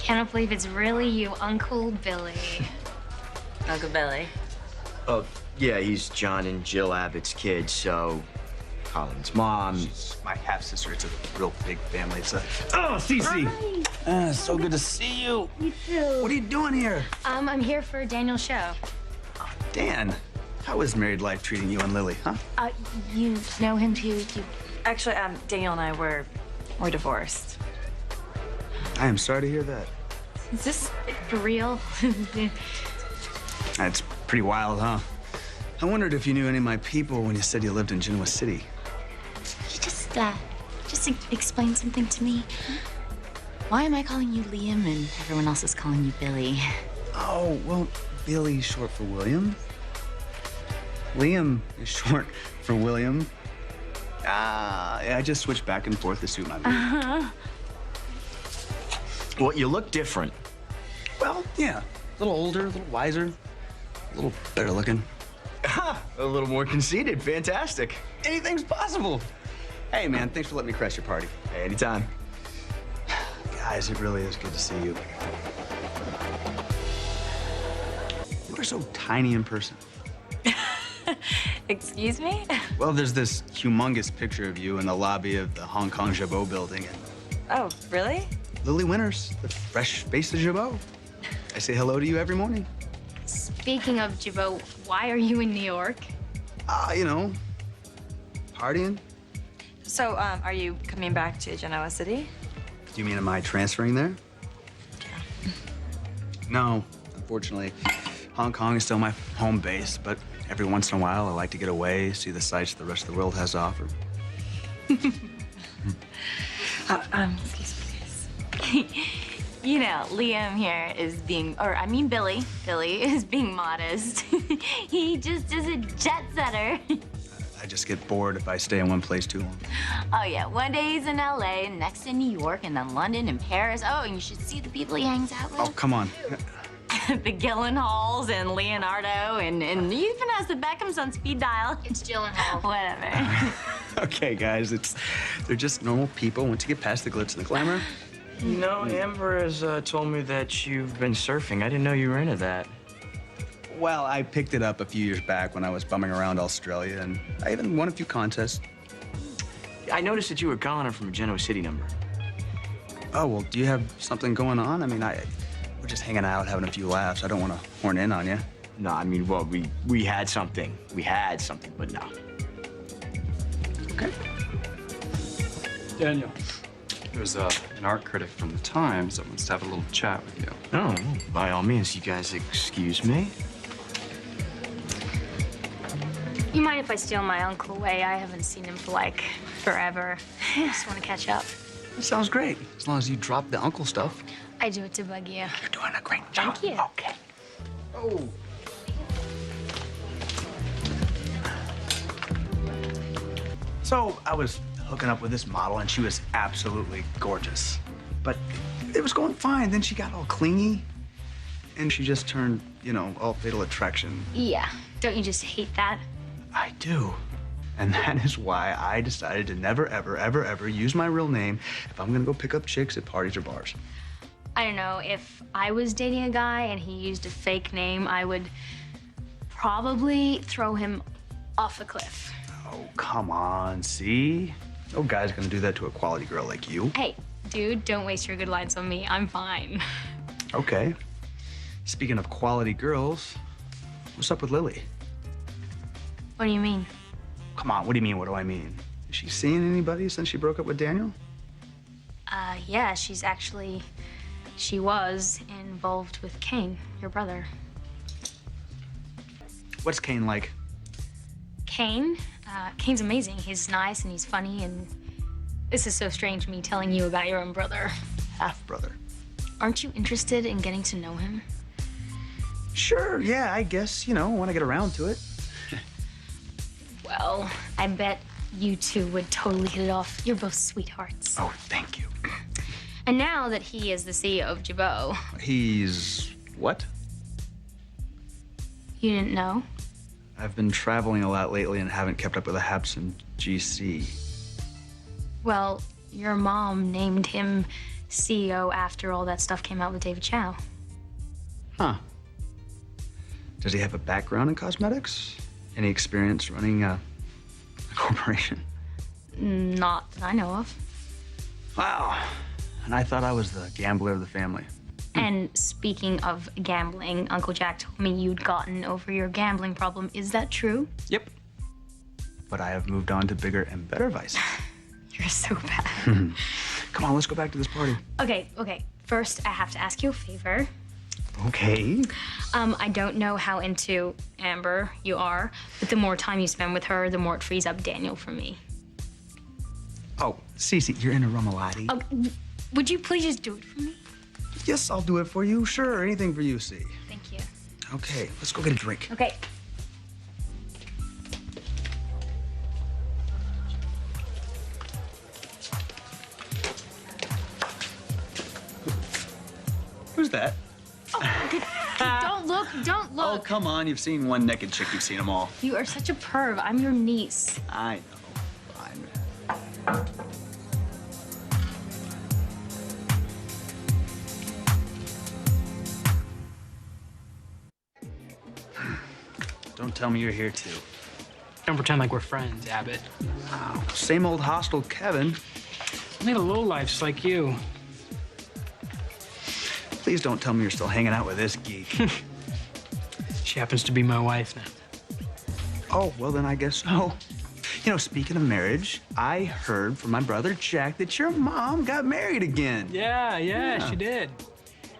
Can't believe it's really you, Uncle Billy. Uncle Billy. Oh, yeah, he's John and Jill Abbott's kid, so Colin's mom. She's my half-sister. It's a real big family. It's a... Oh, Cece! So good to see you. You too. What are you doing here? I'm here for Daniel's show. Dan, how is married life treating you and Lily, huh? You know him too? Actually, Daniel and I we're divorced. I am sorry to hear that. Is this for real? That's pretty wild, huh? I wondered if you knew any of my people when you said you lived in Genoa City. You just explain something to me. Why am I calling you Liam and everyone else is calling you Billy? Oh, well, Billy's short for William. Liam is short for William. I just switched back and forth to suit my mood. Well, you look different. Well, yeah. A little older, a little wiser, a little better looking. A little more conceited. Fantastic. Anything's possible. Hey, man, thanks for letting me crash your party. Hey, anytime. Guys, it really is good to see you. You are so tiny in person. Excuse me? Well, there's this humongous picture of you in the lobby of the Hong Kong Jabot building. And Oh, really? Lily Winters, the fresh face of Jabot. I say hello to you every morning. Speaking of Jabot, why are you in New York? You know, partying. So, are you coming back to Genoa City? Do you mean, am I transferring there? Yeah. No, unfortunately. Hong Kong is still my home base, but every once in a while, I like to get away, see the sights the rest of the world has to offer. Excuse me, please. You know, Liam here is being, Billy is being modest. He just is a jet setter. I just get bored if I stay in one place too long. Oh, yeah. One day he's in LA, and next in New York, and then London and Paris. Oh, and you should see the people he hangs out with. Oh, come on. The Gyllenhaals and Leonardo, and he even has the Beckhams on speed dial. It's Gyllenhaal. Whatever. Okay, guys, they're just normal people. Once you get past the glitz and the glamour. You know, Amber has told me that you've been surfing. I didn't know you were into that. Well, I picked it up a few years back when I was bumming around Australia, and I even won a few contests. I noticed that you were calling her from a Genoa City number. Oh, well, do you have something going on? I mean, we're just hanging out, having a few laughs. I don't want to horn in on you. No, I mean, well, we had something. We had something, but no. Okay. Daniel, there's an art critic from the Times that wants to have a little chat with you. Oh, by all means, you guys excuse me. You mind if I steal my uncle away? I haven't seen him for like forever. I just want to catch up. That sounds great, as long as you drop the uncle stuff. I do it to bug you. You're doing a great job. Thank you. Okay. Oh. So I was hooking up with this model, and she was absolutely gorgeous. But it was going fine. Then she got all clingy, and she just turned, you know, all fatal attraction. Yeah. Don't you just hate that? I do. And that is why I decided to never, ever, ever, ever use my real name if I'm gonna go pick up chicks at parties or bars. I don't know. If I was dating a guy and he used a fake name, I would probably throw him off a cliff. Oh, come on, see? No guy's gonna do that to a quality girl like you. Hey, dude, don't waste your good lines on me. I'm fine. Okay. Speaking of quality girls, what's up with Lily? What do you mean? Come on, what do you mean, what do I mean? Is she seeing anybody since she broke up with Daniel? Yeah, she was involved with Kane, your brother. What's Kane like? Kane? Kane's amazing. He's nice and he's funny, and this is so strange, me telling you about your own brother. Half-brother. Aren't you interested in getting to know him? Sure, yeah, I guess, you know, when I get around to it. Well, I bet you two would totally hit it off. You're both sweethearts. Oh, thank you. And now that he is the CEO of Jabot, He's what? you didn't know? I've been traveling a lot lately and haven't kept up with the haps in GC. Well, your mom named him CEO after all that stuff came out with David Chow. Huh. Does he have a background in cosmetics? Any experience running a corporation? Not that I know of. Wow. And I thought I was the gambler of the family. And speaking of gambling, Uncle Jack told me you'd gotten over your gambling problem. Is that true? Yep. But I have moved on to bigger and better vices. You're so bad. Come on, let's go back to this party. Okay. First, I have to ask you a favor. Okay. I don't know how into Amber you are, but the more time you spend with her, the more it frees up Daniel for me. Oh, Cece, you're into Rumalati? Oh, would you please just do it for me? Yes, I'll do it for you. Sure, anything for you, C. Thank you. Okay, let's go get a drink. Okay. Who's that? Don't look, don't Oh, look. come on. You've seen one naked chick. You've seen them all. You are such a perv. I'm your niece. I know. Fine. Don't tell me you're here, too. Don't pretend like we're friends, Abbott. Wow. Same old hostile Kevin. I need a lowlifes like you. Please don't tell me you're still hanging out with this geek. She happens to be my wife now. Oh, well, then I guess so. You know, speaking of marriage, I heard from my brother Jack that your mom got married again. Yeah, she did.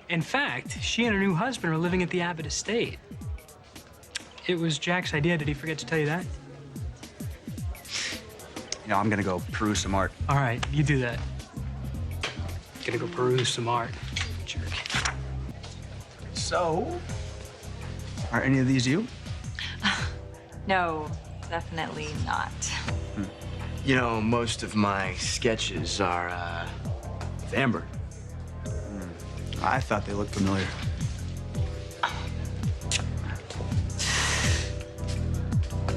In fact, she and her new husband are living at the Abbott estate. It was Jack's idea. Did he forget to tell you that? You know, I'm gonna go peruse some art. All right, you do that. Gonna go peruse some art. Jerk. So, are any of these you? No, definitely not. You know, most of my sketches are, with Amber. I thought they looked familiar.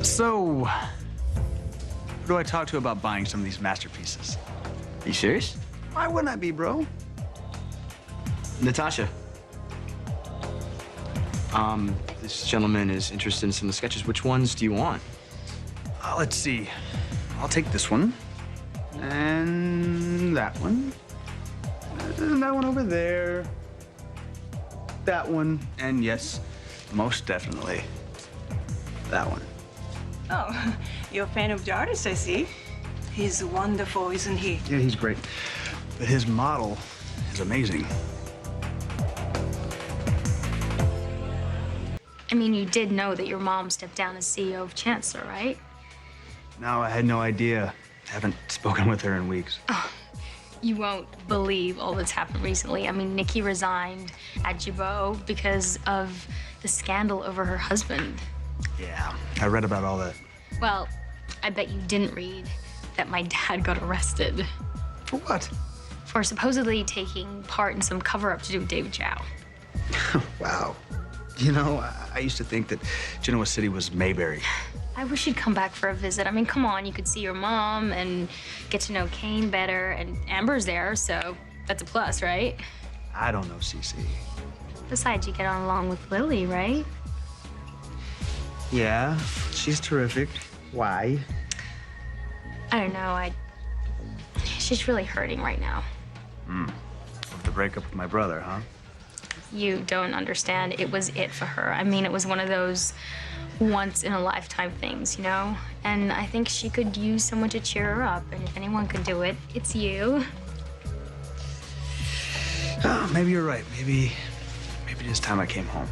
So, who do I talk to about buying some of these masterpieces? Are you serious? Why wouldn't I be, bro? Natasha. This gentleman is interested in some of the sketches. Which ones do you want? Let's see. I'll take this one. And that one. And that one over there. That one. And yes, most definitely, that one. Oh, you're a fan of the artist, I see. He's wonderful, isn't he? Yeah, he's great. But his model is amazing. I mean, you did know that your mom stepped down as CEO of Chancellor, right? No, I had no idea. Haven't spoken with her in weeks. You won't believe all that's happened recently. I mean, Nikki resigned at Jabot because of the scandal over her husband. Yeah, I read about all that. Well, I bet you didn't read that my dad got arrested For what? for supposedly taking part in some cover-up to do with David Chow. Wow. You know, I used to think that Genoa City was Mayberry. I wish you'd come back for a visit. I mean, come on, you could see your mom and get to know Kane better, and Amber's there, so that's a plus, right? I don't know, Cece. Besides, you get on along with Lily, right? Yeah, she's terrific. Why? I don't know, she's really hurting right now. Of the breakup with my brother, huh? You don't understand. It was it for her. I mean, it was one of those once-in-a-lifetime things, you know? And I think she could use someone to cheer her up. And if anyone could do it, it's you. Oh, maybe you're right. Maybe it is time I came home.